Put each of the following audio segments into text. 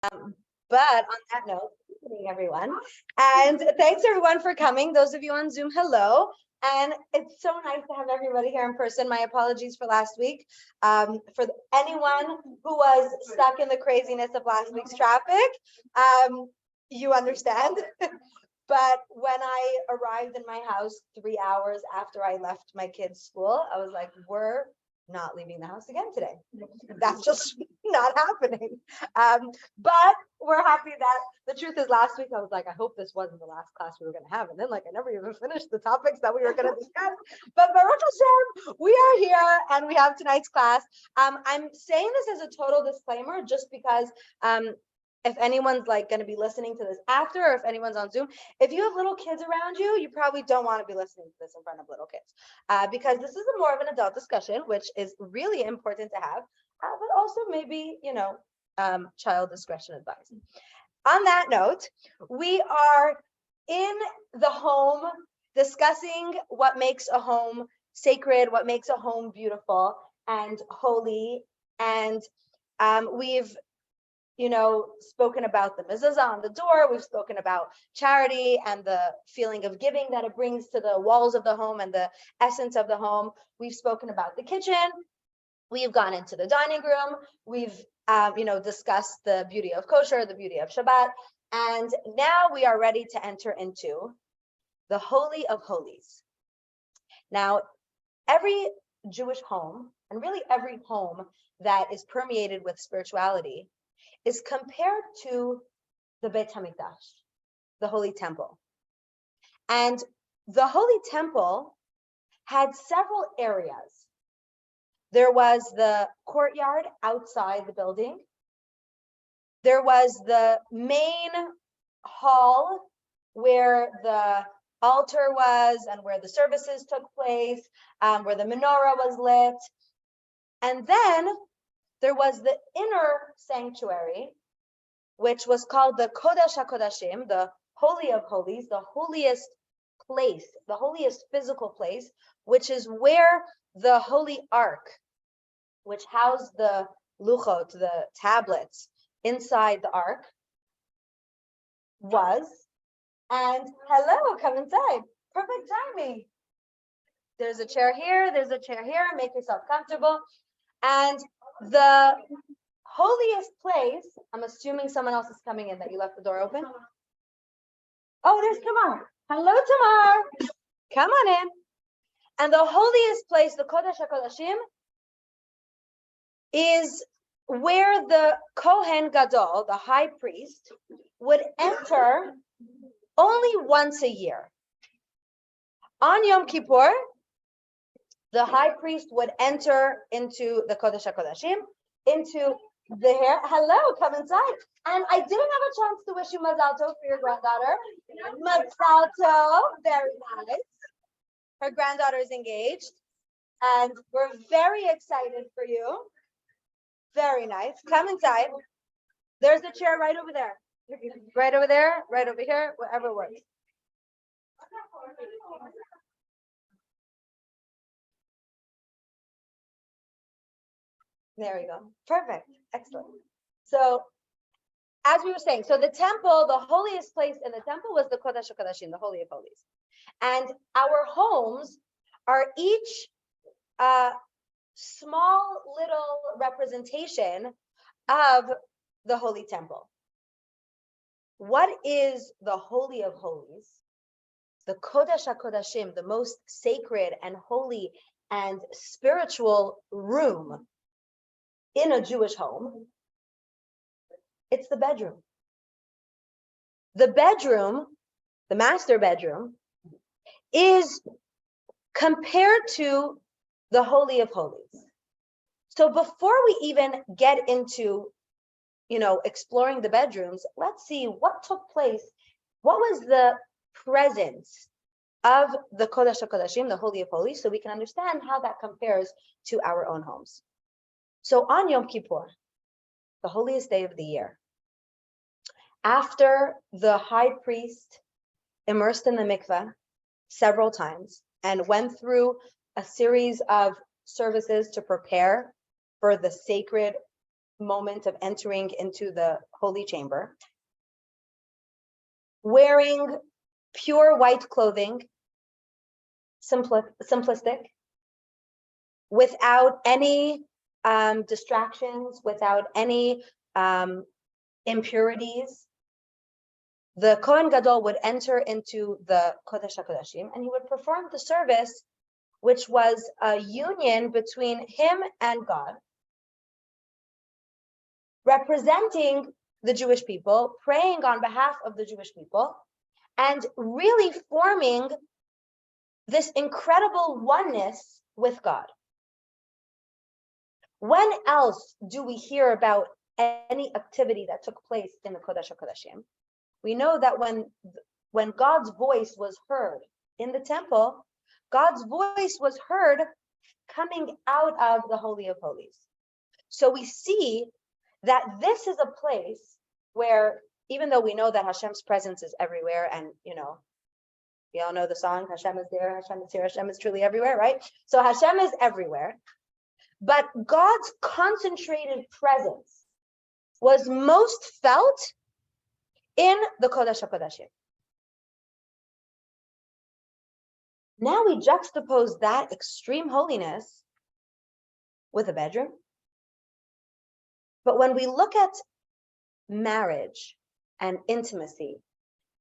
But on that note, good evening, everyone. And thanks everyone for coming. Those of you on Zoom, hello. And it's so nice to have everybody here in person. My apologies for last week. For anyone who was stuck in the craziness of last week's traffic, you understand. But when I arrived in my house 3 hours after I left my kids' school, I was like, we're not leaving the house again today. That's just not happening. But we're happy that the truth is last week I was like, I hope this wasn't the last class we were going to have. And then I never even finished the topics that we were going to discuss. But Baruch Hashem, we are here and we have tonight's class. I'm saying this as a total disclaimer just because if anyone's like going to be listening to this after, or if anyone's on Zoom, if you have little kids around you, you probably don't want to be listening to this in front of little kids, because this is more of an adult discussion, which is really important to have, but also maybe, child discretion advice. On that note, we are in the home discussing what makes a home sacred, what makes a home beautiful and holy. And we've spoken about the mezuzah on the door. We've spoken about charity and the feeling of giving that it brings to the walls of the home and the essence of the home. We've spoken about the kitchen. We've gone into the dining room. We've, discussed the beauty of kosher, the beauty of Shabbat. And now we are ready to enter into the Holy of Holies. Now, every Jewish home, and really every home that is permeated with spirituality, is compared to the Beit HaMikdash, the Holy Temple. And the Holy Temple had several areas. There was the courtyard outside the building. There was the main hall where the altar was and where the services took place, where the menorah was lit. And then there was the inner sanctuary, which was called the Kodesh HaKodashim, the Holy of Holies, the holiest place, the holiest physical place, which is where the Holy Ark, which housed the luchot, the tablets inside the Ark, was. And hello, come inside. Perfect timing. There's a chair here, there's a chair here, make yourself comfortable. And the holiest place, I'm assuming someone else is coming in, that you left the door open. Oh, there's Tamar. Hello, Tamar. Come on in. And the holiest place, the Kodesh HaKodashim, is where the Kohen Gadol, the high priest, would enter only once a year. On Yom Kippur, the high priest would enter into the Kodesh HaKodashim, into the hair. Hello, come inside. And I didn't have a chance to wish you Mazal Tov for your granddaughter. Mazal Tov, very nice. Her granddaughter is engaged, and we're very excited for you. Very nice. Come inside. There's a chair right over there. Right over there, right over here, wherever works. There we go. Perfect. Excellent. So, as we were saying, so the temple, the holiest place in the temple was the Kodesh HaKodashim, the Holy of Holies. And our homes are each small little representation of the Holy Temple. What is the Holy of Holies? The Kodesh HaKodashim, the most sacred and holy and spiritual room in a Jewish home. It's the bedroom. The bedroom, the master bedroom, is compared to the Holy of Holies. So before we even get into, exploring the bedrooms, let's see what took place. What was the presence of the Kodesh HaKodashim, the Holy of Holies, so we can understand how that compares to our own homes. So on Yom Kippur, the holiest day of the year, after the high priest immersed in the mikveh several times and went through a series of services to prepare for the sacred moment of entering into the holy chamber, wearing pure white clothing, simplistic, without any distractions, without any impurities. The Kohen Gadol would enter into the Kodesh HaKodashim and he would perform the service, which was a union between him and God, representing the Jewish people, praying on behalf of the Jewish people, and really forming this incredible oneness with God. When else do we hear about any activity that took place in the Kodesh HaKodashim? We know that when God's voice was heard in the temple, God's voice was heard coming out of the Holy of Holies. So we see that this is a place where, even though we know that Hashem's presence is everywhere, and we all know the song, Hashem is there, Hashem is here, Hashem is truly everywhere, right? So Hashem is everywhere, but God's concentrated presence was most felt in the Kodesh HaKodashim. Now we juxtapose that extreme holiness with a bedroom. But when we look at marriage and intimacy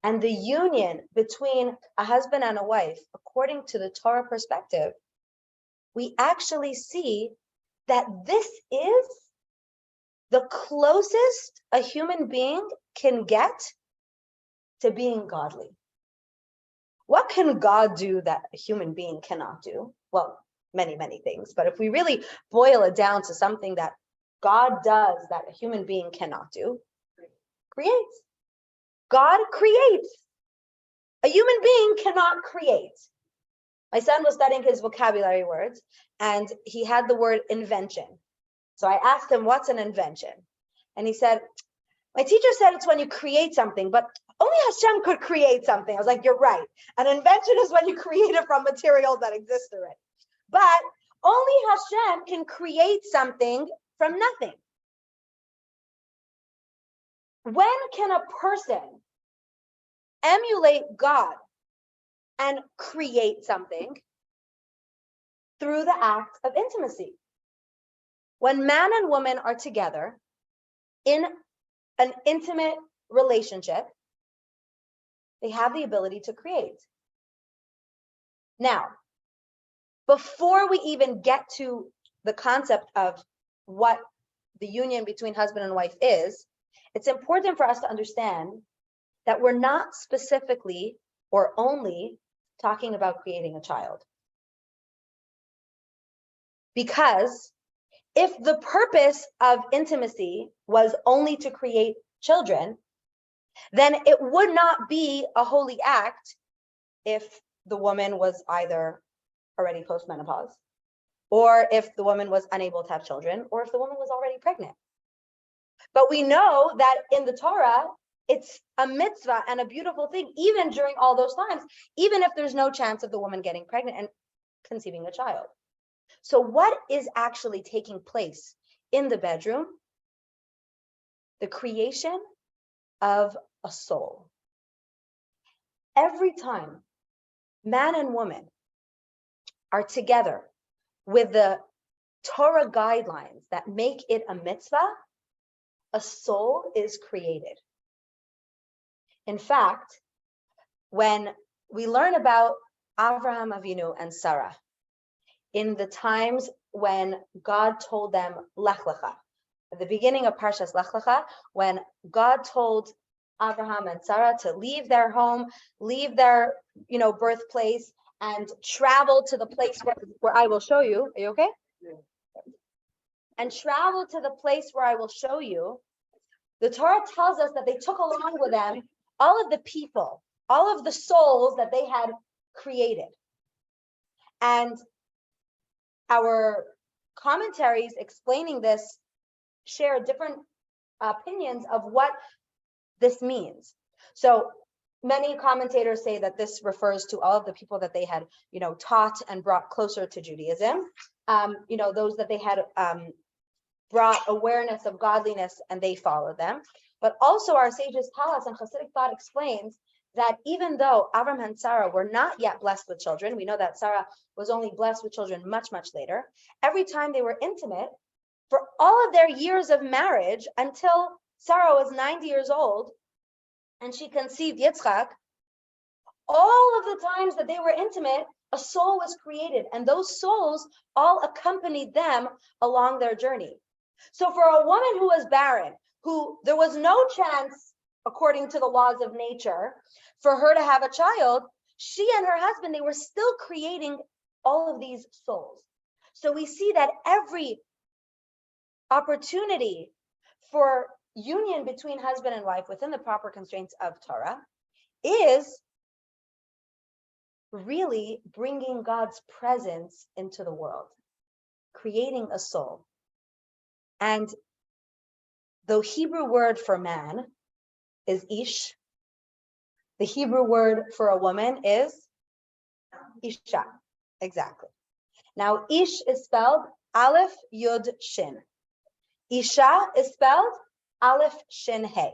and the union between a husband and a wife, according to the Torah perspective, we actually see that this is the closest a human being can get to being godly. What can God do that a human being cannot do? Well, many, many things. But if we really boil it down to something that God does that a human being cannot do, creates. God creates. A human being cannot create. My son was studying his vocabulary words, and he had the word invention. So I asked him, what's an invention? And he said, my teacher said it's when you create something, but only Hashem could create something. I was like, you're right. An invention is when you create it from materials that exist already. But only Hashem can create something from nothing. When can a person emulate God and create something? Through the act of intimacy. When man and woman are together in an intimate relationship, they have the ability to create. Now, before we even get to the concept of what the union between husband and wife is, it's important for us to understand that we're not specifically or only talking about creating a child. Because if the purpose of intimacy was only to create children, then it would not be a holy act if the woman was either already postmenopause, or if the woman was unable to have children, or if the woman was already pregnant. But we know that in the Torah, it's a mitzvah and a beautiful thing, even during all those times, even if there's no chance of the woman getting pregnant and conceiving a child. So what is actually taking place in the bedroom? The creation of a soul. Every time man and woman are together with the Torah guidelines that make it a mitzvah, a soul is created. In fact, when we learn about Avraham Avinu and Sarah, in the times when God told them, Lech Lecha, at the beginning of Parshas Lech Lecha, when God told Abraham and Sarah to leave their home, leave their birthplace, and travel to the place where I will show you. Are you okay? Yeah. And travel to the place where I will show you. The Torah tells us that they took along with them all of the people, all of the souls that they had created. And our commentaries explaining this share different opinions of what this means. So many commentators say that this refers to all of the people that they had, taught and brought closer to Judaism. Those that they had brought awareness of godliness and they followed them. But also our sages tell us, and Hasidic thought explains, that even though Avram and Sarah were not yet blessed with children, we know that Sarah was only blessed with children much, much later. Every time they were intimate, for all of their years of marriage, until Sarah was 90 years old and she conceived Yitzchak, all of the times that they were intimate, a soul was created, and those souls all accompanied them along their journey. So for a woman who was barren, who there was no chance, according to the laws of nature, for her to have a child, she and her husband, they were still creating all of these souls. So we see that every opportunity for union between husband and wife within the proper constraints of Torah is really bringing God's presence into the world, creating a soul. And the Hebrew word for man is ish. The Hebrew word for a woman is isha. Exactly. Now, ish is spelled Aleph Yud Shin. Isha is spelled Aleph Shin Hey.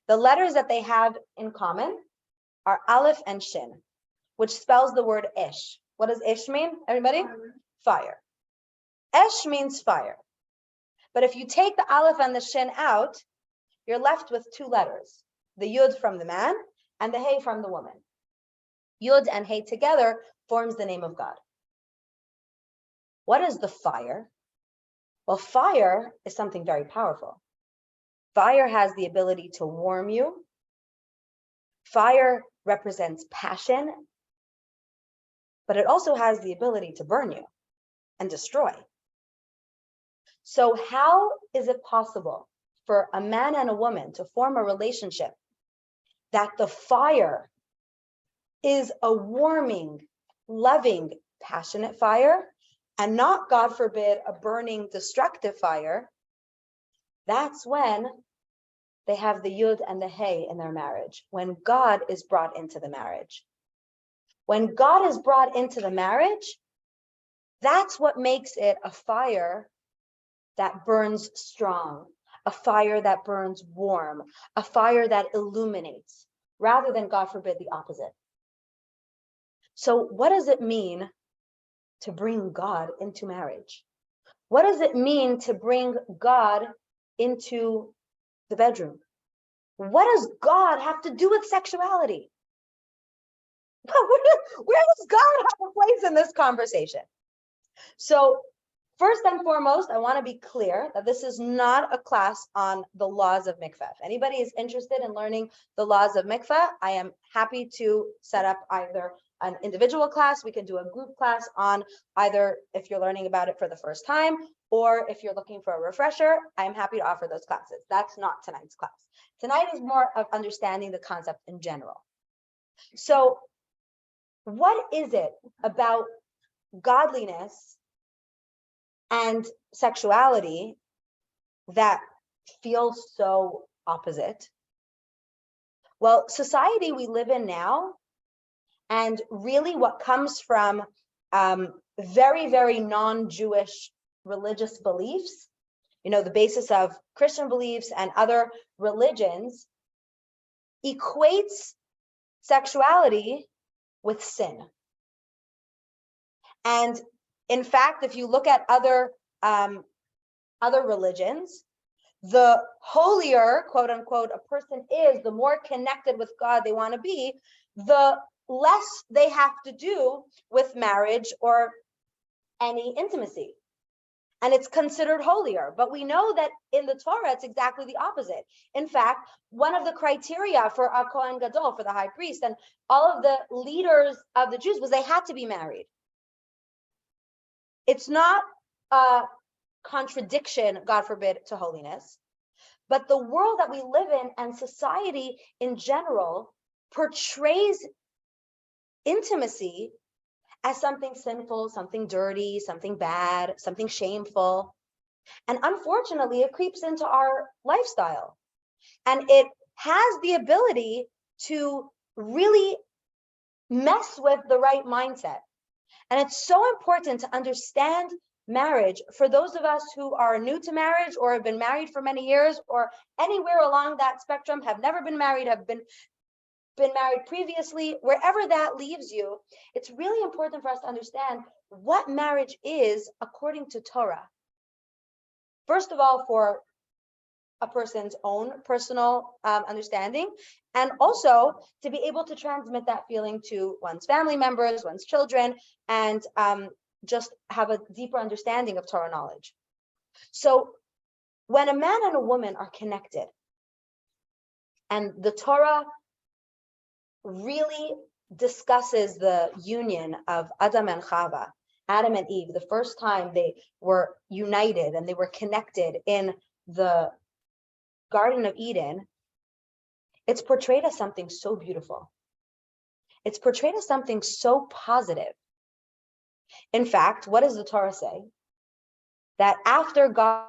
The letters that they have in common are Aleph and Shin, which spells the word ish. What does ish mean, everybody? Fire. Esh means fire. But if you take the Aleph and the Shin out, you're left with two letters, the Yud from the man and the Hey from the woman. Yud and Hey together forms the name of God. What is the fire? Well, fire is something very powerful. Fire has the ability to warm you. Fire represents passion, but it also has the ability to burn you and destroy. So how is it possible for a man and a woman to form a relationship that the fire is a warming, loving, passionate fire, and not, God forbid, a burning, destructive fire? That's when they have the Yud and the Hey in their marriage, when God is brought into the marriage. When God is brought into the marriage, that's what makes it a fire that burns strong, a fire that burns warm, a fire that illuminates, rather than, God forbid, the opposite. So what does it mean to bring God into marriage? What does it mean to bring God into the bedroom? What does God have to do with sexuality? Where does God have a place in this conversation? So first and foremost, I want to be clear that this is not a class on the laws of mikveh. If anybody is interested in learning the laws of mikveh, I am happy to set up either an individual class, we can do a group class on either if you're learning about it for the first time, or if you're looking for a refresher, I'm happy to offer those classes. That's not tonight's class. Tonight is more of understanding the concept in general. So what is it about godliness and sexuality that feels so opposite? Well, society we live in now, and really what comes from very, very non-Jewish religious beliefs, the basis of Christian beliefs and other religions, equates sexuality with sin. And in fact, if you look at other religions, the holier, quote unquote, a person is, the more connected with God they want to be, the less they have to do with marriage or any intimacy. And it's considered holier. But we know that in the Torah, it's exactly the opposite. In fact, one of the criteria for a Kohen Gadol, for the high priest, and all of the leaders of the Jews was they had to be married. It's not a contradiction, God forbid, to holiness. But the world that we live in and society in general portrays intimacy as something sinful, something dirty, something bad, something shameful. And unfortunately, it creeps into our lifestyle. And it has the ability to really mess with the right mindset. And it's so important to understand marriage, for those of us who are new to marriage or have been married for many years or anywhere along that spectrum, have never been married, have been married previously, wherever that leaves you, it's really important for us to understand what marriage is according to Torah. First of all, for a person's own personal understanding, and also to be able to transmit that feeling to one's family members, one's children, and just have a deeper understanding of Torah knowledge. So when a man and a woman are connected, and the Torah really discusses the union of Adam and Chava, Adam and Eve, the first time they were united and they were connected in the Garden of Eden, it's portrayed as something so beautiful. It's portrayed as something so positive. In fact, what does the Torah say? That after God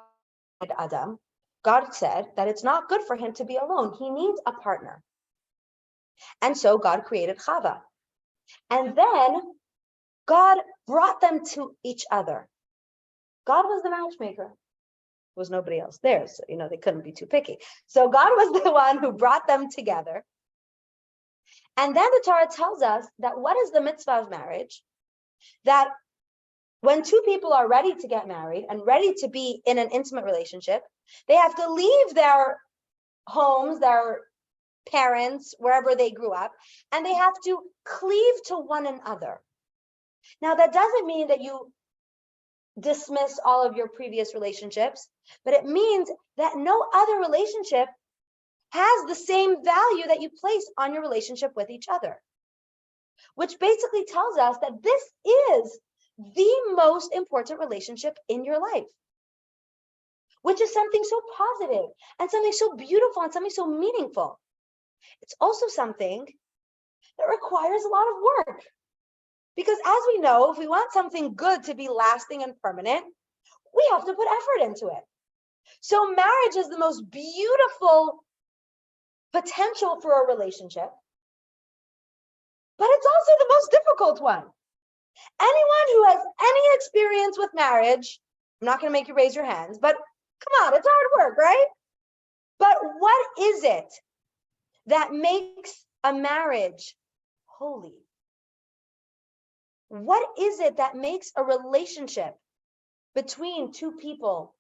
created Adam, God said that it's not good for him to be alone. He needs a partner. And so God created Chava. And then God brought them to each other. God was the matchmaker. There was nobody else there. So, they couldn't be too picky. So God was the one who brought them together. And then the Torah tells us that what is the mitzvah of marriage? That when two people are ready to get married and ready to be in an intimate relationship, they have to leave their homes, their parents, wherever they grew up, and they have to cleave to one another. Now, that doesn't mean that you dismiss all of your previous relationships, but it means that no other relationship has the same value that you place on your relationship with each other, which basically tells us that this is the most important relationship in your life, which is something so positive and something so beautiful and something so meaningful. It's also something that requires a lot of work, because as we know, if we want something good to be lasting and permanent, we have to put effort into it. So marriage is the most beautiful potential for a relationship, but it's also the most difficult one. Anyone who has any experience with marriage, I'm not going to make you raise your hands, but come on, it's hard work, right? But what is it that makes a marriage holy? What is it that makes a relationship between two people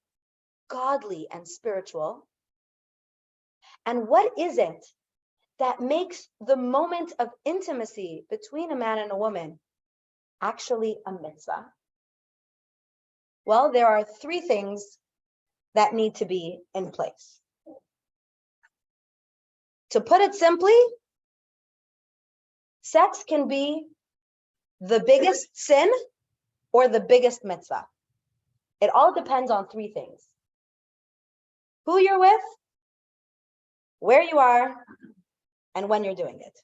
godly and spiritual? And what is it that makes the moment of intimacy between a man and a woman actually a mitzvah? Well, there are three things that need to be in place. To put it simply, sex can be the biggest sin or the biggest mitzvah. It all depends on three things: who you're with, where you are, and when you're doing it.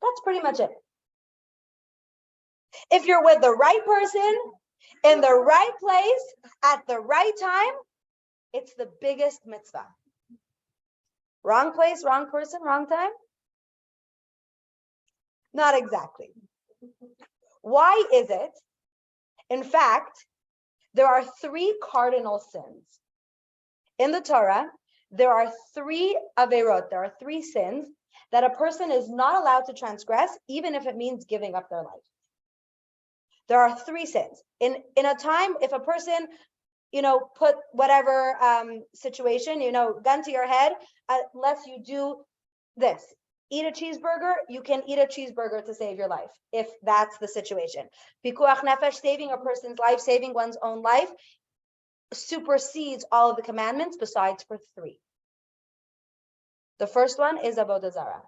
That's pretty much it. If you're with the right person, in the right place, at the right time, it's the biggest mitzvah. Wrong place, wrong person, wrong time? Not exactly. Why is it? In fact, there are three cardinal sins. In the Torah, there are three averot, there are three sins that a person is not allowed to transgress, even if it means giving up their life. There are three sins. In a time, if a person, put whatever situation, gun to your head, unless you do this, eat a cheeseburger, you can eat a cheeseburger to save your life, if that's the situation. Pikuach nefesh, saving a person's life, saving one's own life, supersedes all of the commandments besides for three. The first one is avodah zarah,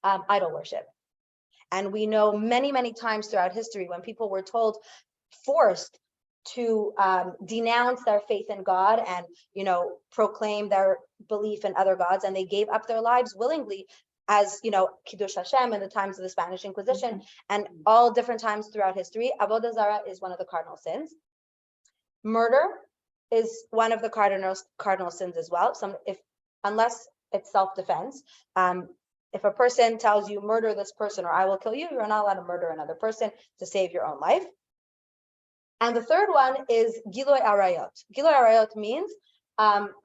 idol worship. And we know many, many times throughout history when people were forced to denounce their faith in God and, proclaim their belief in other gods, and they gave up their lives willingly, as, Kiddush Hashem in the times of the Spanish Inquisition, and all different times throughout history. Avodah zarah is one of the cardinal sins. Murder is one of the cardinal sins as well. Unless it's self-defense, if a person tells you murder this person or I will kill you, you're not allowed to murder another person to save your own life. And the third one is Giloi Arayot. Giloi Arayot means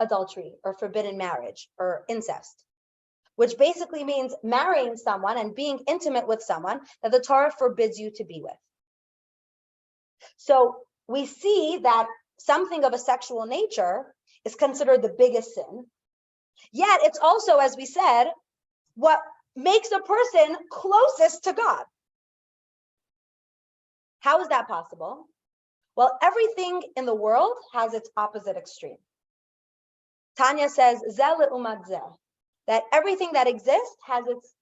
adultery or forbidden marriage or incest, which basically means marrying someone and being intimate with someone that the Torah forbids you to be with. So we see that something of a sexual nature is considered the biggest sin. Yet it's also, as we said, what makes a person closest to God. How is that possible? Well, everything in the world has its opposite extreme. Tanya says, that everything that exists has its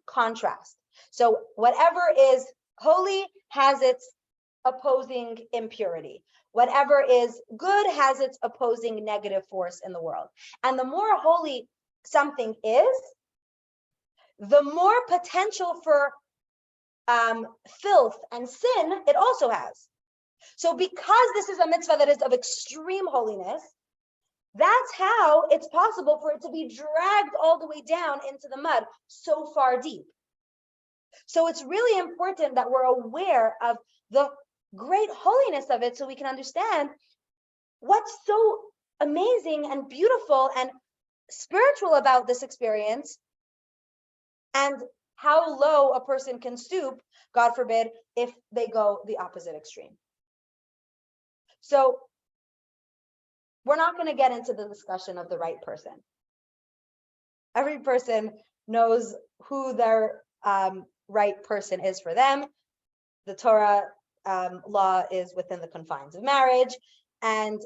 contrast. So whatever is holy has its opposing impurity. Whatever is good has its opposing negative force in the world. And the more holy something is, the more potential for filth and sin it also has. So because this is a mitzvah that is of extreme holiness, that's how it's possible for it to be dragged all the way down into the mud so far deep. So it's really important that we're aware of the great holiness of it so we can understand what's so amazing and beautiful and spiritual about this experience and how low a person can stoop, God forbid, if they go the opposite extreme. So we're not going to get into the discussion of the right person. Every person knows who their right person is for them. The Torah law is within the confines of marriage, and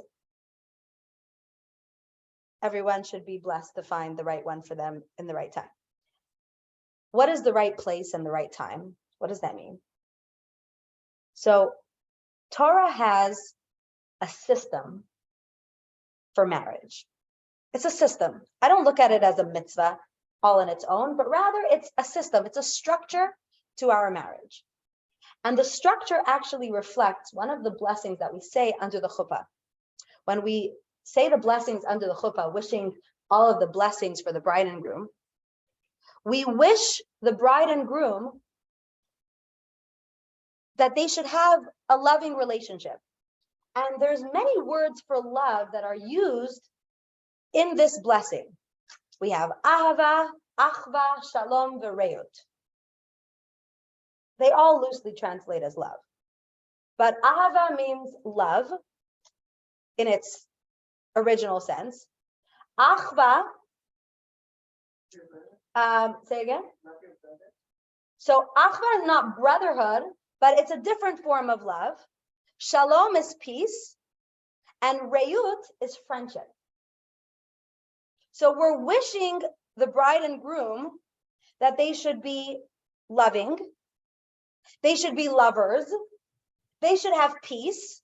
everyone should be blessed to find the right one for them in the right time. What is the right place and the right time? What does that mean? So Torah has a system for marriage. It's a system. I don't look at it as a mitzvah all on its own, but rather it's a system. It's a structure to our marriage. And the structure actually reflects one of the blessings that we say under the chuppah. When we say the blessings under the chuppah, wishing all of the blessings for the bride and groom, we wish the bride and groom that they should have a loving relationship. And there's many words for love that are used in this blessing. We have ahava, achva, shalom, v'reut. They all loosely translate as love. But ahava means love in its original sense. Achva, say again? So achva is not brotherhood, but it's a different form of love. Shalom is peace, and reut is friendship. So we're wishing the bride and groom that they should be loving, they should be lovers, they should have peace,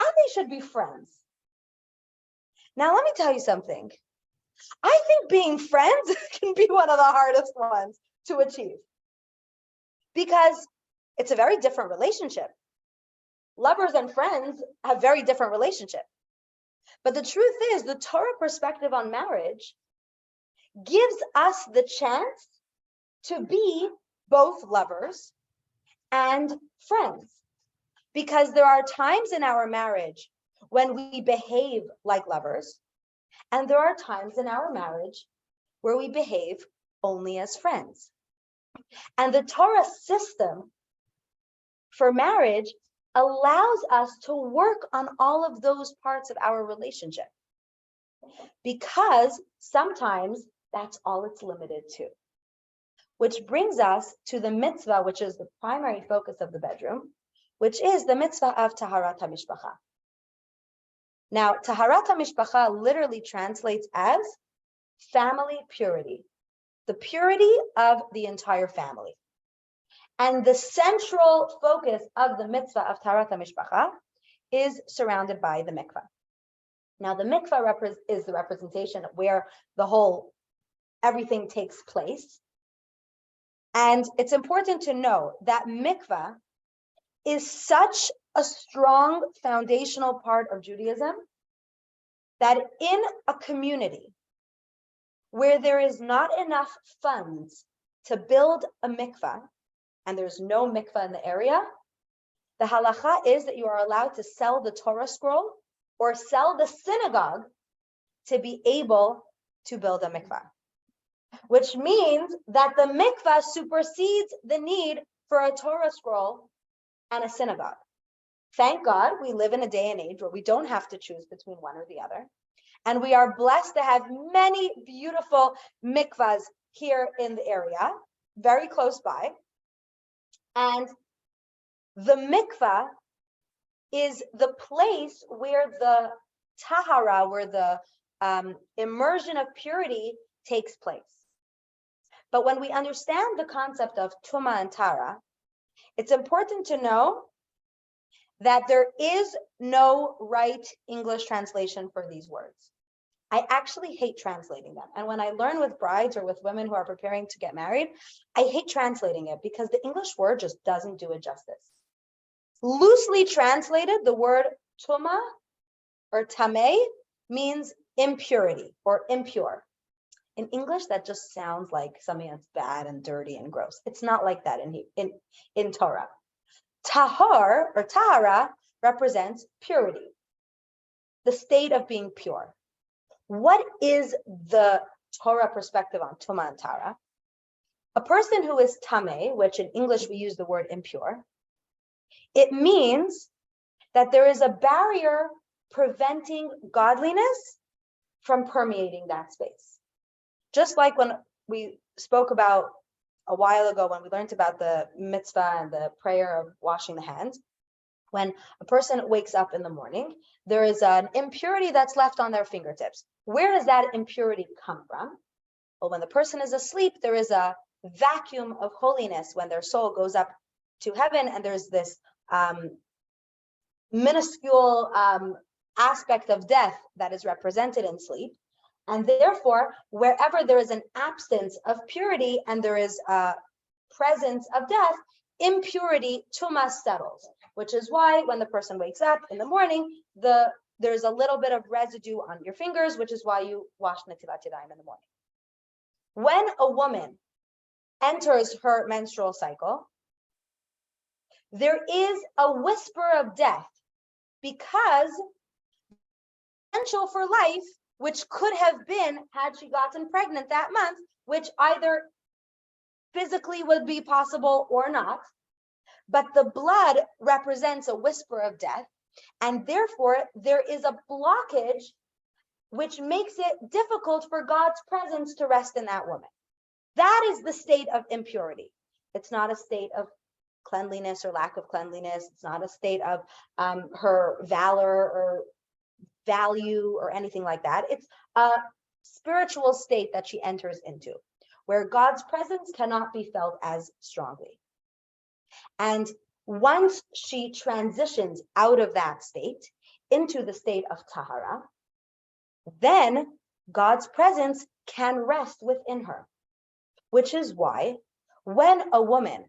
and they should be friends. Now, let me tell you something. I think being friends can be one of the hardest ones to achieve because it's a very different relationship. Lovers and friends have very different relationships. But the truth is, the Torah perspective on marriage gives us the chance to be both lovers and friends. Because there are times in our marriage when we behave like lovers, and there are times in our marriage where we behave only as friends. And the Torah system for marriage allows us to work on all of those parts of our relationship, because sometimes that's all it's limited to. Which brings us to the mitzvah, which is the primary focus of the bedroom, which is the mitzvah of Taharat HaMishpacha. Now, Taharat HaMishpacha literally translates as family purity, the purity of the entire family. And the central focus of the mitzvah of Taharat HaMishpacha is surrounded by the mikvah. Now, the mikvah is the representation of where everything takes place. And it's important to know that mikvah is such a strong foundational part of Judaism that in a community where there is not enough funds to build a mikvah, and there's no mikvah in the area, the halacha is that you are allowed to sell the Torah scroll or sell the synagogue to be able to build a mikvah, which means that the mikvah supersedes the need for a Torah scroll and a synagogue. Thank God we live in a day and age where we don't have to choose between one or the other. And we are blessed to have many beautiful mikvahs here in the area, very close by. And the mikvah is the place where the tahara, where the immersion of purity takes place. But when we understand the concept of tuma and tara, it's important to know that there is no right English translation for these words. I actually hate translating them. And when I learn with brides or with women who are preparing to get married, I hate translating it because the English word just doesn't do it justice. Loosely translated, the word tuma or tameh means impurity or impure. In English, that just sounds like something that's bad and dirty and gross. It's not like that in Torah. Tahor or tahara represents purity, the state of being pure. What is the Torah perspective on tuma and tara? A person who is tameh, which in English we use the word impure, it means that there is a barrier preventing godliness from permeating that space. Just like when we spoke about a while ago, when we learned about the mitzvah and the prayer of washing the hands, when a person wakes up in the morning, there is an impurity that's left on their fingertips. Where does that impurity come from? Well, when the person is asleep, there is a vacuum of holiness when their soul goes up to heaven, and there's this minuscule aspect of death that is represented in sleep. And therefore, wherever there is an absence of purity and there is a presence of death, impurity, tuma, settles, which is why when the person wakes up in the morning, there's a little bit of residue on your fingers, which is why you wash netilat yadayim in the morning. When a woman enters her menstrual cycle, there is a whisper of death because potential for life, which could have been had she gotten pregnant that month, which either physically would be possible or not, but the blood represents a whisper of death, and therefore there is a blockage which makes it difficult for God's presence to rest in that woman. That is the state of impurity. It's not a state of cleanliness or lack of cleanliness. It's not a state of her valor or value or anything like that. It's a spiritual state that she enters into, where God's presence cannot be felt as strongly. And once she transitions out of that state into the state of tahara, then God's presence can rest within her, which is why when a woman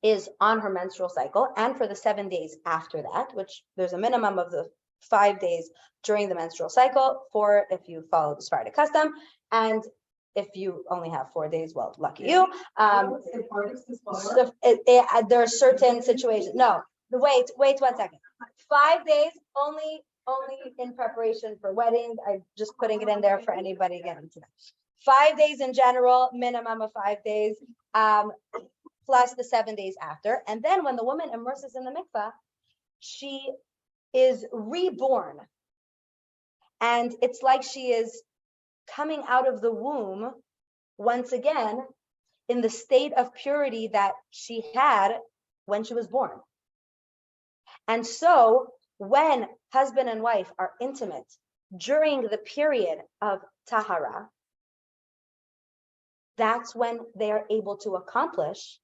is on her menstrual cycle, and for the 7 days after that, which there's a minimum of the 5 days during the menstrual cycle, 4 if you follow the Sephardic custom, and if you only have 4 days, well, lucky you. So there are certain situations. No, wait 1 second. 5 days only in preparation for weddings. I'm just putting it in there for anybody getting to that. 5 days in general, minimum of 5 days, plus the 7 days after. And then when the woman immerses in the mikvah, she is reborn. And it's like she is coming out of the womb once again in the state of purity that she had when she was born. And so when husband and wife are intimate during the period of tahara, that's when they are able to accomplish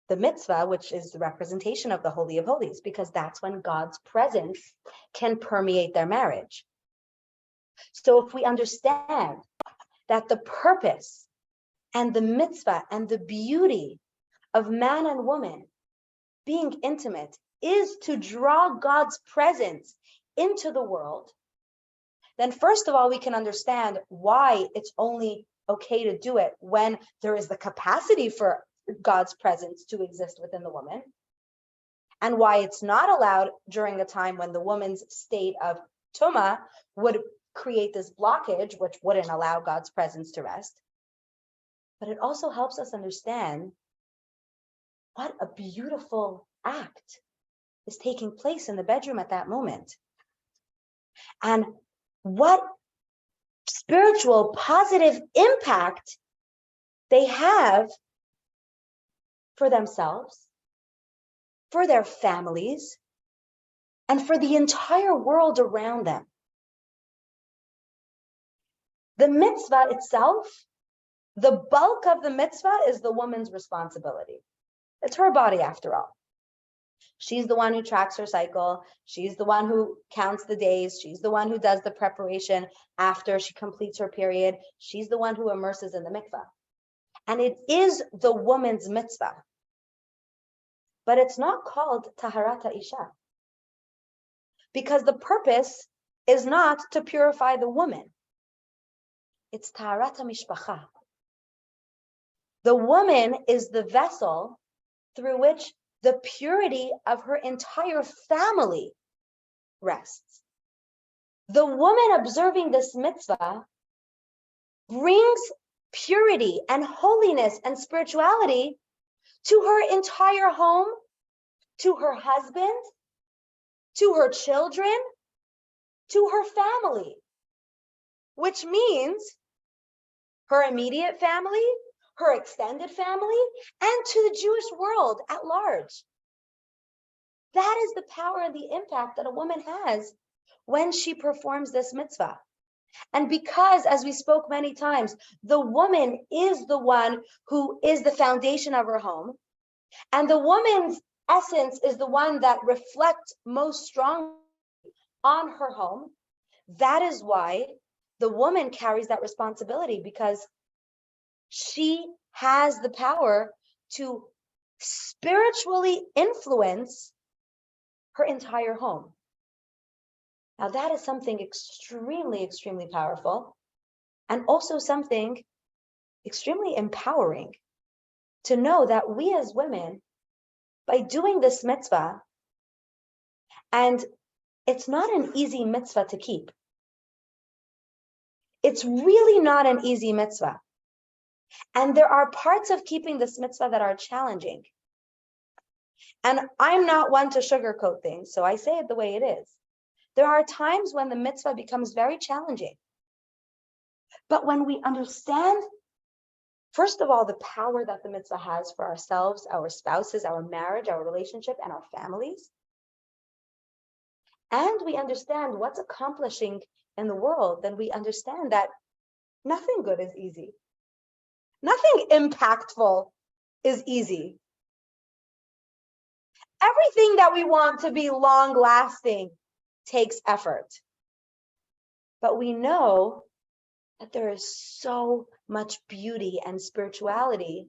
the mitzvah, which is the representation of the Holy of Holies, because that's when God's presence can permeate their marriage. So if we understand that the purpose and the mitzvah and the beauty of man and woman being intimate is to draw God's presence into the world, then first of all, we can understand why it's only okay to do it when there is the capacity for God's presence to exist within the woman. and why it's not allowed during a time when the woman's state of tuma would create this blockage, which wouldn't allow God's presence to rest. But it also helps us understand what a beautiful act is taking place in the bedroom at that moment. And what spiritual positive impact they have for themselves, for their families, and for the entire world around them. The mitzvah itself, the bulk of the mitzvah is the woman's responsibility. It's her body after all. She's the one who tracks her cycle. She's the one who counts the days. She's the one who does the preparation after she completes her period. She's the one who immerses in the mikvah. And it is the woman's mitzvah. But it's not called taharata isha. Because the purpose is not to purify the woman. It's taharata mishpacha. The woman is the vessel through which the purity of her entire family rests. The woman observing this mitzvah brings purity and holiness and spirituality to her entire home, to her husband, to her children, to her family, which means her immediate family, her extended family, and to the Jewish world at large. That is the power and the impact that a woman has when she performs this mitzvah. And because, as we spoke many times, the woman is the one who is the foundation of her home, and the woman's essence is the one that reflects most strongly on her home, that is why the woman carries that responsibility, because she has the power to spiritually influence her entire home. Now, that is something extremely, extremely powerful, and also something extremely empowering to know that we as women, by doing this mitzvah, and it's not an easy mitzvah to keep. It's really not an easy mitzvah. And there are parts of keeping this mitzvah that are challenging. And I'm not one to sugarcoat things, so I say it the way it is. There are times when the mitzvah becomes very challenging. But when we understand, first of all, the power that the mitzvah has for ourselves, our spouses, our marriage, our relationship, and our families, and we understand what's accomplishing in the world, then we understand that nothing good is easy. Nothing impactful is easy. Everything that we want to be long-lasting takes effort. But we know that there is so much beauty and spirituality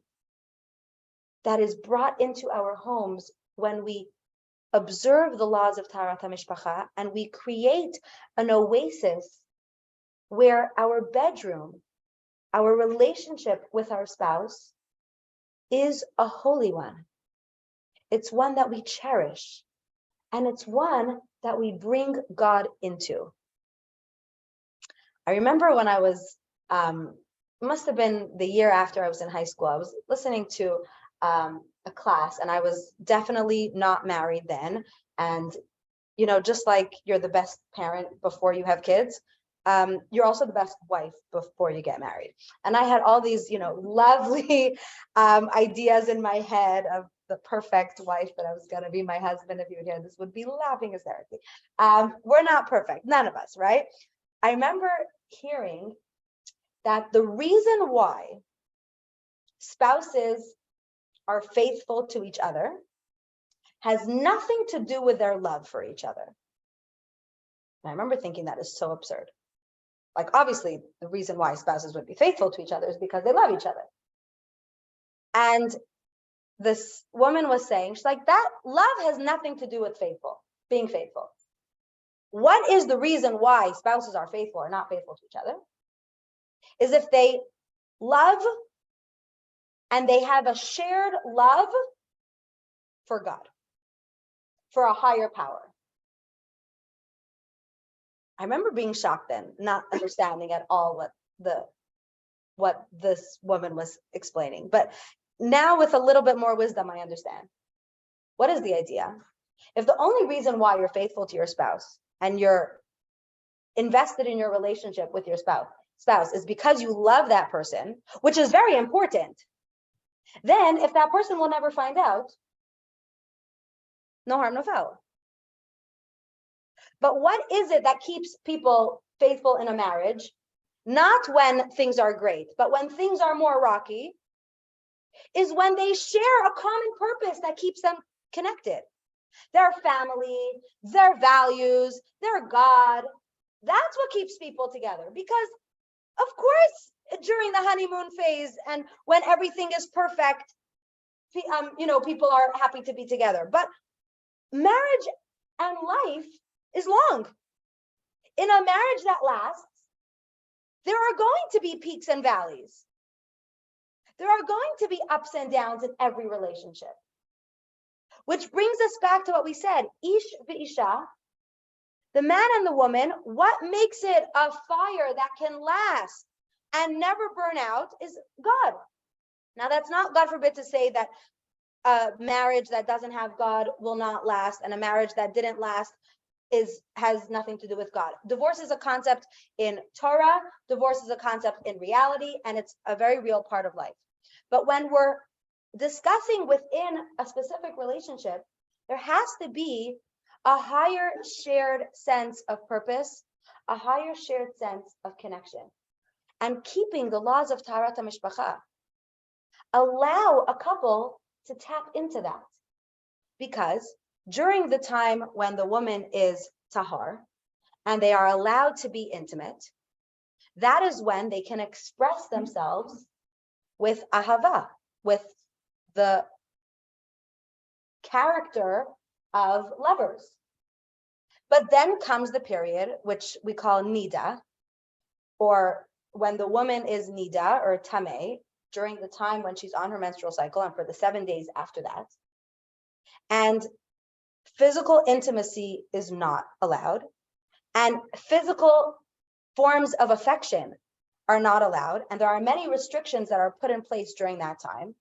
that is brought into our homes when we observe the laws of Taharat HaMishpacha and we create an oasis where our bedroom, our relationship with our spouse, is a holy one. It's one that we cherish, and it's one that we bring God into. I remember when I was, must have been the year after I was in high school, I was listening to a class, and I was definitely not married then. And, you know, just like you're the best parent before you have kids, you're also the best wife before you get married. And I had all these, lovely ideas in my head of the perfect wife that I was going to be. My husband, if you would hear this, would be laughing hysterically. We're not perfect, none of us, right? I remember hearing that the reason why spouses are faithful to each other has nothing to do with their love for each other. And I remember thinking that is so absurd. Like, obviously, the reason why spouses would be faithful to each other is because they love each other. And this woman was saying, she's like, that love has nothing to do with being faithful. What is the reason why spouses are faithful or not faithful to each other? Is if they love and they have a shared love for God. for a higher power. I remember being shocked then, not understanding at all what this woman was explaining. But now with a little bit more wisdom, I understand. What is the idea? If the only reason why you're faithful to your spouse and you're invested in your relationship with your spouse is because you love that person, which is very important, then if that person will never find out, no harm, no foul. But what is it that keeps people faithful in a marriage? Not when things are great, but when things are more rocky, is when they share a common purpose that keeps them connected. Their family, their values, their God. That's what keeps people together. Because, of course, during the honeymoon phase and when everything is perfect, people are happy to be together. But marriage and life is long. In a marriage that lasts, there are going to be peaks and valleys. There are going to be ups and downs in every relationship. Which brings us back to what we said, Ish v'isha, the man and the woman, what makes it a fire that can last and never burn out is God. Now, that's not, God forbid, to say that a marriage that doesn't have God will not last, and a marriage that didn't last has nothing to do with God. Divorce is a concept in Torah, divorce is a concept in reality, and it's a very real part of life. But when we're discussing within a specific relationship, there has to be a higher shared sense of purpose, a higher shared sense of connection, and keeping the laws of Taharat HaMishpacha. Allow a couple to tap into that, because during the time when the woman is tahar and they are allowed to be intimate, that is when they can express themselves with ahava, with the character of lovers. But then comes the period which we call nida, or when the woman is nida or tameh, during the time when she's on her menstrual cycle and for the 7 days after that. And physical intimacy is not allowed, and physical forms of affection are not allowed, and there are many restrictions that are put in place during that time.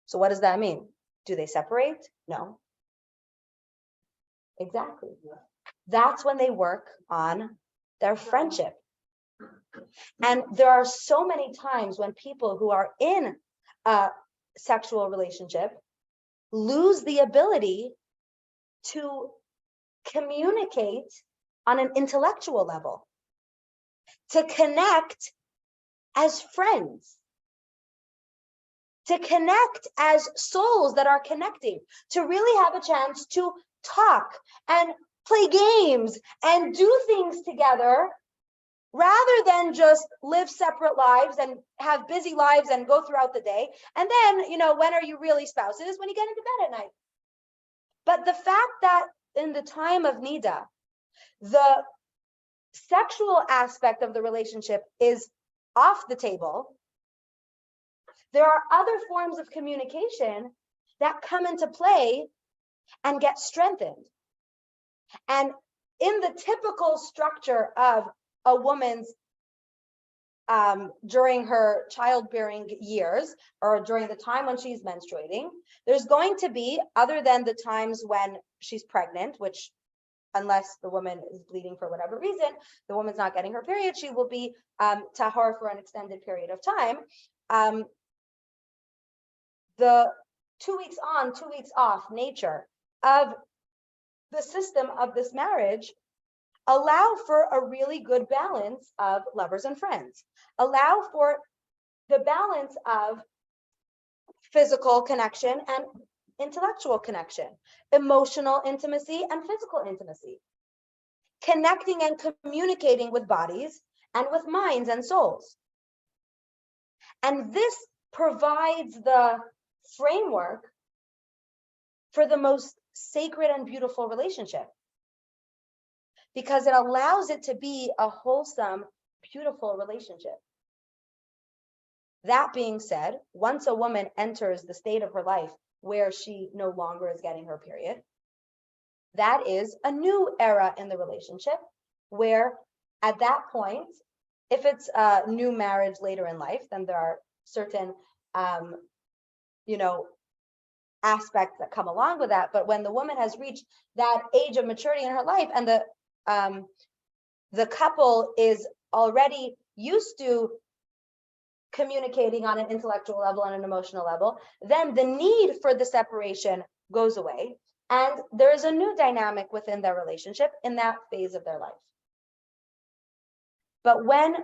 So what does that mean? Do they separate? No. Exactly. That's when they work on their friendship. And there are so many times when people who are in a sexual relationship lose the ability to communicate on an intellectual level, to connect as friends, to connect as souls that are connecting, to really have a chance to talk and play games and do things together, rather than just live separate lives and have busy lives and go throughout the day. And then, when are you really spouses? When you get into bed at night. But the fact that in the time of nida, the sexual aspect of the relationship is off the table, there are other forms of communication that come into play and get strengthened. And in the typical structure of a woman's during her childbearing years, or during the time when she's menstruating, there's going to be, other than the times when she's pregnant, which unless the woman is bleeding for whatever reason, the woman's not getting her period, she will be tahor for an extended period of time. The 2 weeks on, 2 weeks off nature of the system of this marriage allow for a really good balance of lovers and friends, allow for the balance of physical connection and intellectual connection, emotional intimacy and physical intimacy, connecting and communicating with bodies and with minds and souls. And this provides the framework for the most sacred and beautiful relationship, because it allows it to be a wholesome, beautiful relationship. That being said, once a woman enters the state of her life where she no longer is getting her period, that is a new era in the relationship, where at that point, if it's a new marriage later in life, then there are certain, aspects that come along with that. But when the woman has reached that age of maturity in her life, and the couple is already used to communicating on an intellectual level, on an emotional level, then the need for the separation goes away. And there is a new dynamic within their relationship in that phase of their life. But when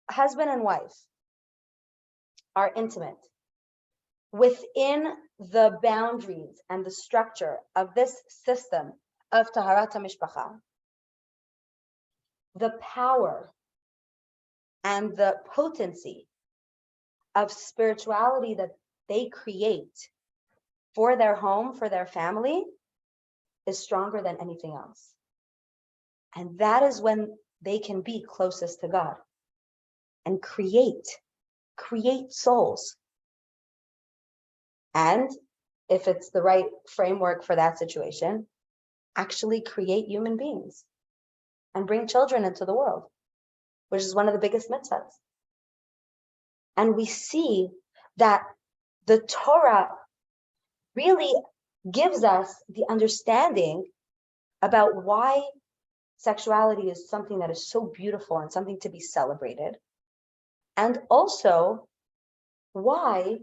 husband and wife are intimate within the boundaries and the structure of this system of Taharat HaMishpacha, the power and the potency of spirituality that they create for their home, for their family, is stronger than anything else. And that is when they can be closest to God and create souls. And if it's the right framework for that situation, actually create human beings and bring children into the world, which is one of the biggest mitzvahs. And we see that the Torah really gives us the understanding about why sexuality is something that is so beautiful and something to be celebrated, and also why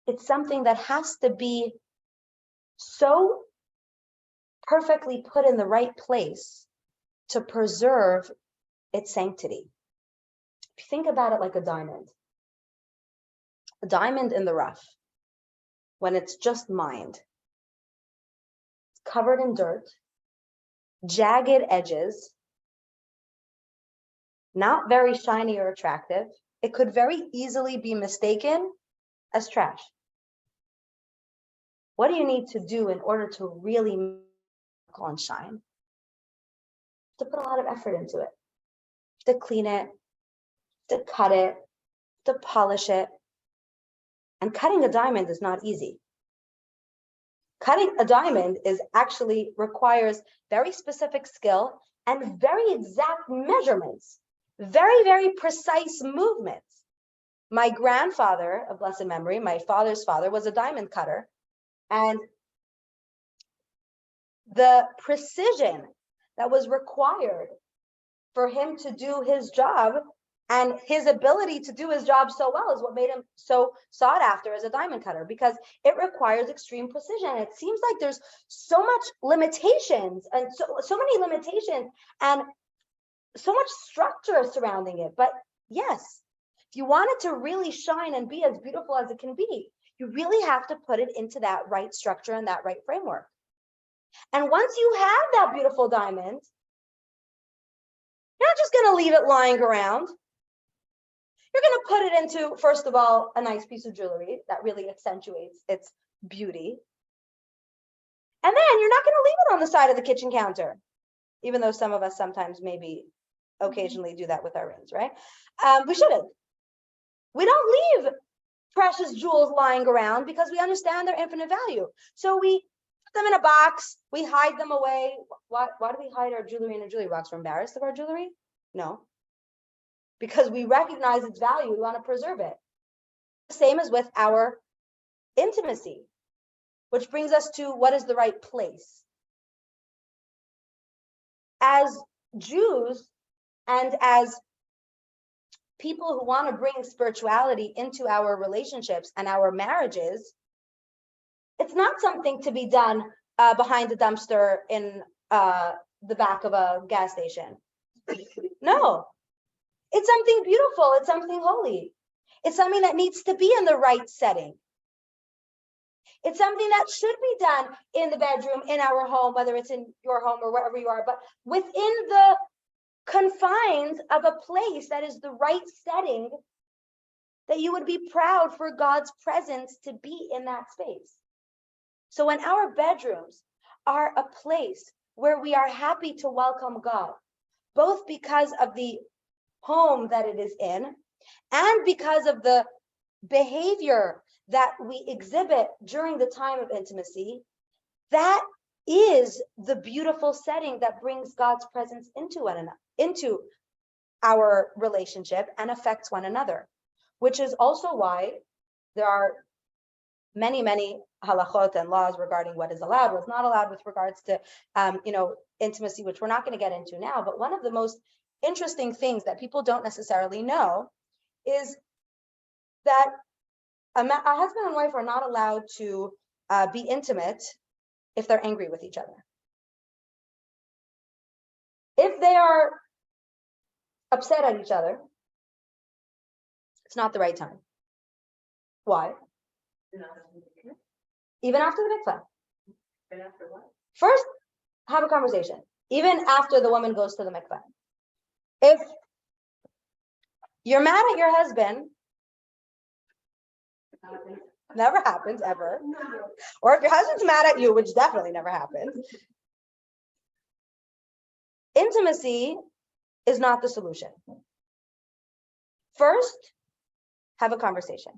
it's something that has to be so perfectly put in the right place to preserve its sanctity. If you think about it like a diamond in the rough, when it's just mined, it's covered in dirt, jagged edges, not very shiny or attractive, it could very easily be mistaken as trash. What do you need to do in order to really sparkle and shine? To put a lot of effort into it, to clean it, to cut it, to polish it. And cutting a diamond is not easy. Cutting a diamond actually requires very specific skill and very exact measurements, very, very precise movements. My grandfather of blessed memory, my father's father, was a diamond cutter. And the precision that was required for him to do his job, and his ability to do his job so well, is what made him so sought after as a diamond cutter, because it requires extreme precision. It seems like there's so much limitations and so many limitations and so much structure surrounding it. But yes, if you want it to really shine and be as beautiful as it can be, you really have to put it into that right structure and that right framework. And once you have that beautiful diamond, you're not just going to leave it lying around. You're going to put it into, first of all, a nice piece of jewelry that really accentuates its beauty. And then you're not going to leave it on the side of the kitchen counter, even though some of us sometimes maybe occasionally do that with our rings, right? We shouldn't. We don't leave precious jewels lying around because we understand their infinite value. So we put them in a box, we hide them away. Why do we hide our jewelry in a jewelry box? We're embarrassed of our jewelry? No. Because we recognize its value, we want to preserve it. The same as with our intimacy, which brings us to what is the right place. As Jews and as people who want to bring spirituality into our relationships and our marriages, it's not something to be done behind a dumpster in the back of a gas station. No, it's something beautiful. It's something holy. It's something that needs to be in the right setting. It's something that should be done in the bedroom, in our home, whether it's in your home or wherever you are, but within the confines of a place that is the right setting, that you would be proud for God's presence to be in that space. So when our bedrooms are a place where we are happy to welcome God, both because of the home that it is in and because of the behavior that we exhibit during the time of intimacy, That is the beautiful setting that brings God's presence into our relationship and affects one another, which is also why there are many, many halachot and laws regarding what is allowed, what's not allowed with regards to, intimacy, which we're not going to get into now. But one of the most interesting things that people don't necessarily know is that a husband and wife are not allowed to be intimate if they're angry with each other. If they are upset at each other, it's not the right time. Why? Even after the mikvah. First, have a conversation. Even after the woman goes to the mikvah. If you're mad at your husband, never happens ever. Or if your husband's mad at you, which definitely never happens, intimacy is not the solution. First, have a conversation.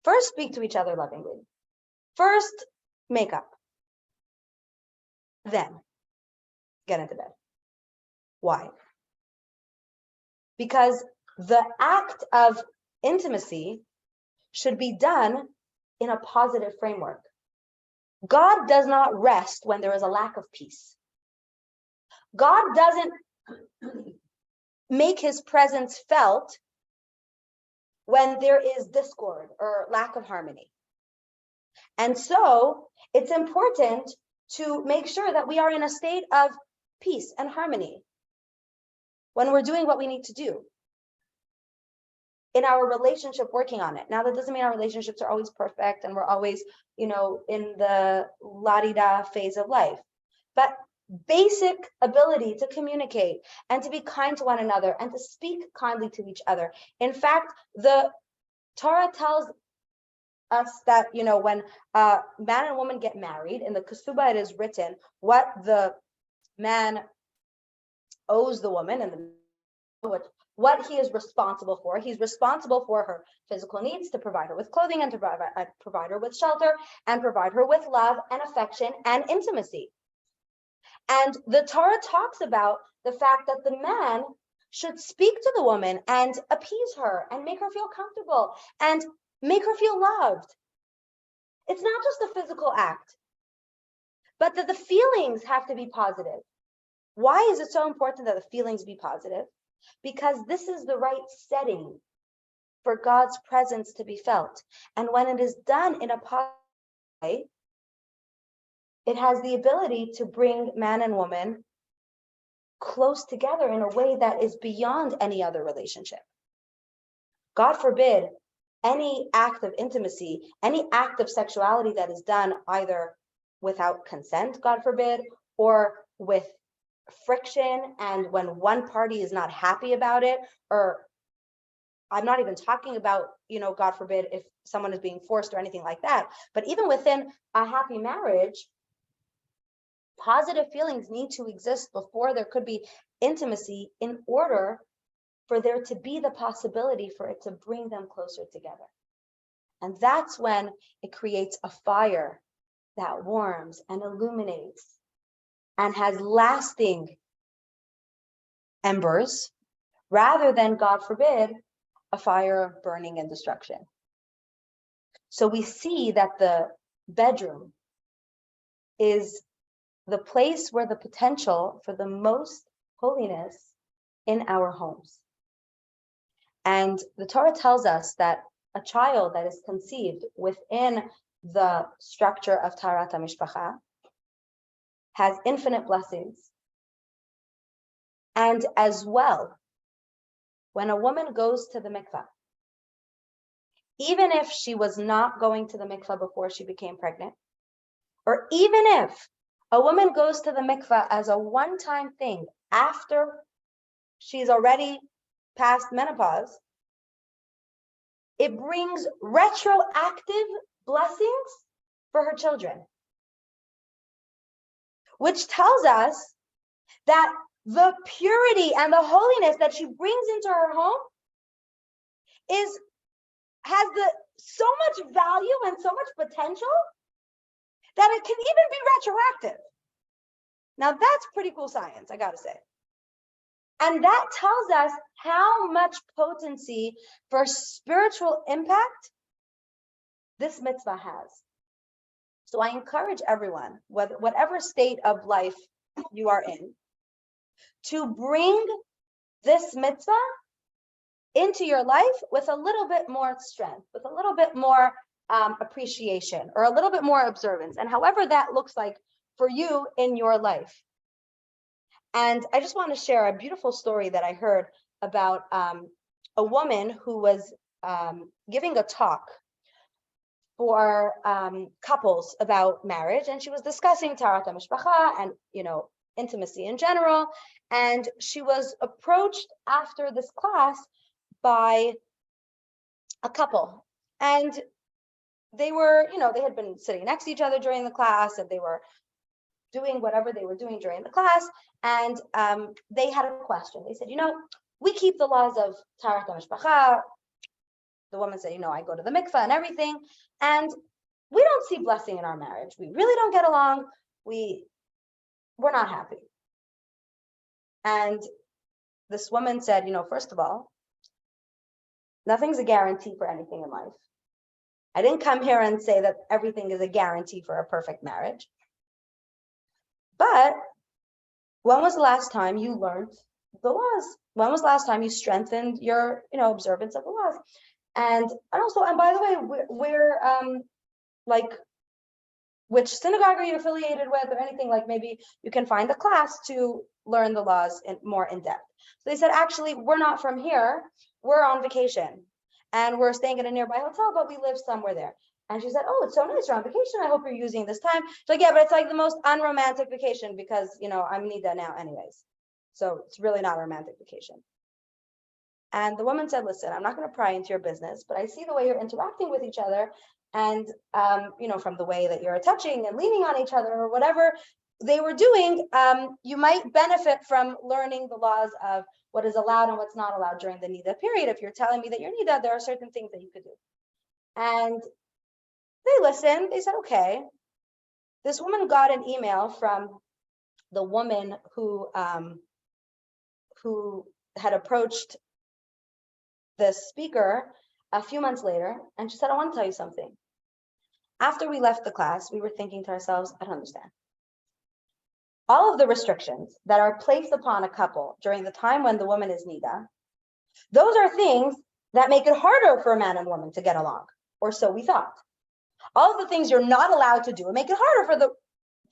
First, speak to each other lovingly. First, make up. Then, get into bed. Why? Because the act of intimacy should be done in a positive framework. God does not rest when there is a lack of peace. God doesn't make his presence felt when there is discord or lack of harmony. And so it's important to make sure that we are in a state of peace and harmony when we're doing what we need to do in our relationship, working on it. Now, that doesn't mean our relationships are always perfect and we're always, in the la-di-da phase of life. But basic ability to communicate and to be kind to one another and to speak kindly to each other. In fact, the Torah tells us that, when man and woman get married, in the Kesubah it is written what the man owes the woman and what he is responsible for. He's responsible for her physical needs, to provide her with clothing and to provide her with shelter and provide her with love and affection and intimacy. And the Torah talks about the fact that the man should speak to the woman and appease her and make her feel comfortable and make her feel loved. It's not just a physical act, but that the feelings have to be positive. Why is it so important that the feelings be positive? Because this is the right setting for God's presence to be felt. And when it is done in a positive way, it has the ability to bring man and woman close together in a way that is beyond any other relationship. God forbid any act of intimacy, any act of sexuality that is done either without consent, God forbid, or with friction, and when one party is not happy about it, or I'm not even talking about, God forbid, if someone is being forced or anything like that, but even within a happy marriage, positive feelings need to exist before there could be intimacy in order for there to be the possibility for it to bring them closer together. And that's when it creates a fire that warms and illuminates and has lasting embers, rather than, God forbid, a fire of burning and destruction. So we see that the bedroom is the place where the potential for the most holiness in our homes. And the Torah tells us that a child that is conceived within the structure of Taharat HaMishpacha has infinite blessings. And as well, when a woman goes to the mikvah, even if she was not going to the mikvah before she became pregnant, or even if a woman goes to the mikvah as a one-time thing after she's already past menopause, it brings retroactive blessings for her children, which tells us that the purity and the holiness that she brings into her home has so much value and so much potential that it can even be retroactive. Now that's pretty cool science, I gotta say. And that tells us how much potency for spiritual impact this mitzvah has. So I encourage everyone, whatever state of life you are in, to bring this mitzvah into your life with a little bit more strength, with a little bit more appreciation, or a little bit more observance, and however that looks like for you in your life. And I just want to share a beautiful story that I heard about a woman who was giving a talk for couples about marriage, and she was discussing Torah mishpacha and intimacy in general. And she was approached after this class by a couple, and they were, they had been sitting next to each other during the class, and they were doing whatever they were doing during the class. And they had a question. They said, we keep the laws of Torah mishpacha. The woman said, I go to the mikveh and everything, and we don't see blessing in our marriage. We really don't get along. We're not happy. And this woman said, first of all, nothing's a guarantee for anything in life. I didn't come here and say that everything is a guarantee for a perfect marriage. But when was the last time you learned the laws? When was the last time you strengthened your, observance of the laws? And by the way, we're like, which synagogue are you affiliated with, or anything? Like, maybe you can find a class to learn the laws more in depth. So they said, actually, we're not from here. We're on vacation, and we're staying at a nearby hotel, but we live somewhere there. And she said, oh, it's so nice, you're on vacation. I hope you're using this time. She's like, yeah, but it's like the most unromantic vacation because, I'm Nida now anyways. So it's really not a romantic vacation. And the woman said, listen, I'm not going to pry into your business, but I see the way you're interacting with each other. And, from the way that you're touching and leaning on each other or whatever they were doing, you might benefit from learning the laws of what is allowed and what's not allowed during the Nida period. If you're telling me that you're Nida, there are certain things that you could do. And they listened. They said, okay. This woman got an email from the woman who had approached the speaker a few months later, and she said, I want to tell you something. After we left the class, we were thinking to ourselves, I don't understand. All of the restrictions that are placed upon a couple during the time when the woman is Nida, those are things that make it harder for a man and woman to get along, or so we thought. All of the things you're not allowed to do and make it harder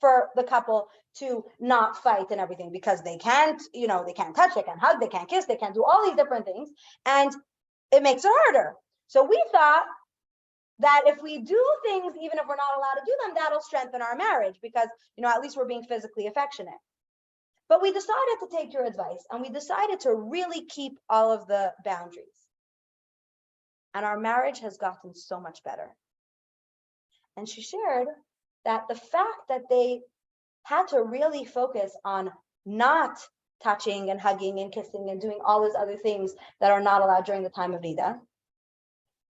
for the couple to not fight and everything, because they can't, they can't touch, they can't hug, they can't kiss, they can't do all these different things, and it makes it harder. So we thought that if we do things, even if we're not allowed to do them, that'll strengthen our marriage because, at least we're being physically affectionate. But we decided to take your advice, and we decided to really keep all of the boundaries. And our marriage has gotten so much better. And she shared that the fact that they had to really focus on not touching and hugging and kissing and doing all those other things that are not allowed during the time of Nida,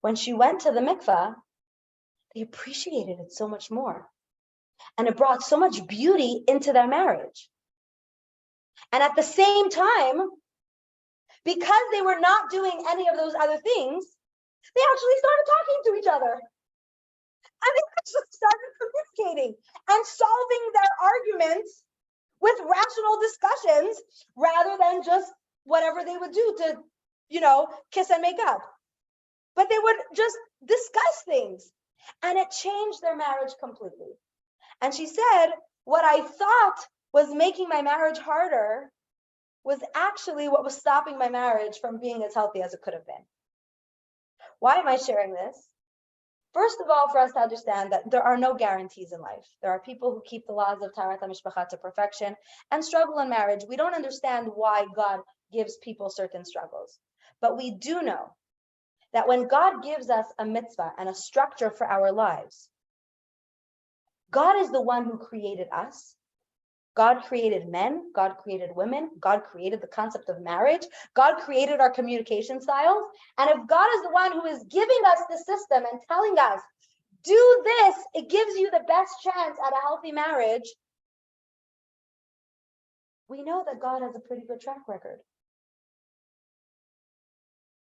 when she went to the mikveh, they appreciated it so much more. And it brought so much beauty into their marriage. And at the same time, because they were not doing any of those other things, they actually started talking to each other. And they actually started communicating and solving their arguments with rational discussions rather than just whatever they would do to, kiss and make up. But they would just discuss things, and it changed their marriage completely. And she said, what I thought was making my marriage harder was actually what was stopping my marriage from being as healthy as it could have been. Why am I sharing this? First of all, for us to understand that there are no guarantees in life. There are people who keep the laws of Torah mishpacha to perfection and struggle in marriage. We don't understand why God gives people certain struggles. But we do know that when God gives us a mitzvah and a structure for our lives, God is the one who created us. God created men, God created women, God created the concept of marriage, God created our communication styles. And if God is the one who is giving us the system and telling us, do this, it gives you the best chance at a healthy marriage. We know that God has a pretty good track record.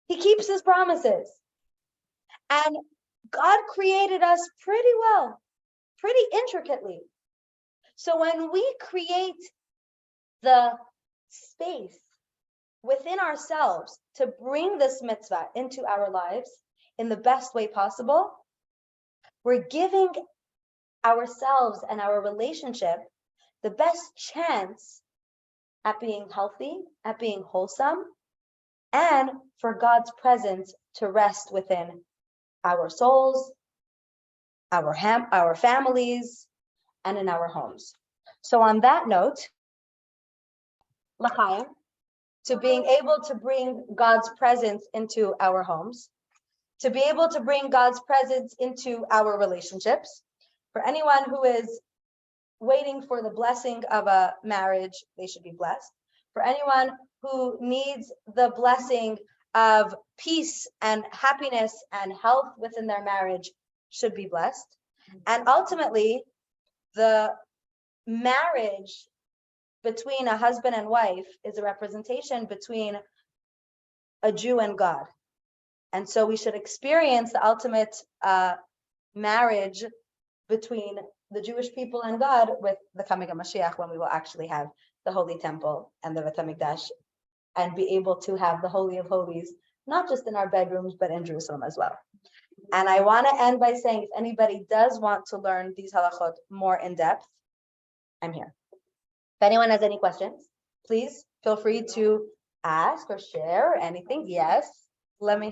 He keeps his promises. And God created us pretty well, pretty intricately. So when we create the space within ourselves to bring this mitzvah into our lives in the best way possible, we're giving ourselves and our relationship the best chance at being healthy, at being wholesome, and for God's presence to rest within our souls, our families, and in our homes. So on that note, l'chaim, to being able to bring God's presence into our homes, to be able to bring God's presence into our relationships. For anyone who is waiting for the blessing of a marriage, they should be blessed. For anyone who needs the blessing of peace and happiness and health within their marriage should be blessed. And ultimately, the marriage between a husband and wife is a representation between a Jew and God. And so we should experience the ultimate marriage between the Jewish people and God with the coming of Mashiach, when we will actually have the Holy Temple and the Beit HaMikdash and be able to have the Holy of Holies, not just in our bedrooms, but in Jerusalem as well. And I want to end by saying, if anybody does want to learn these halachot more in depth, I'm here. If anyone has any questions, please feel free to ask or share or anything. Yes, let me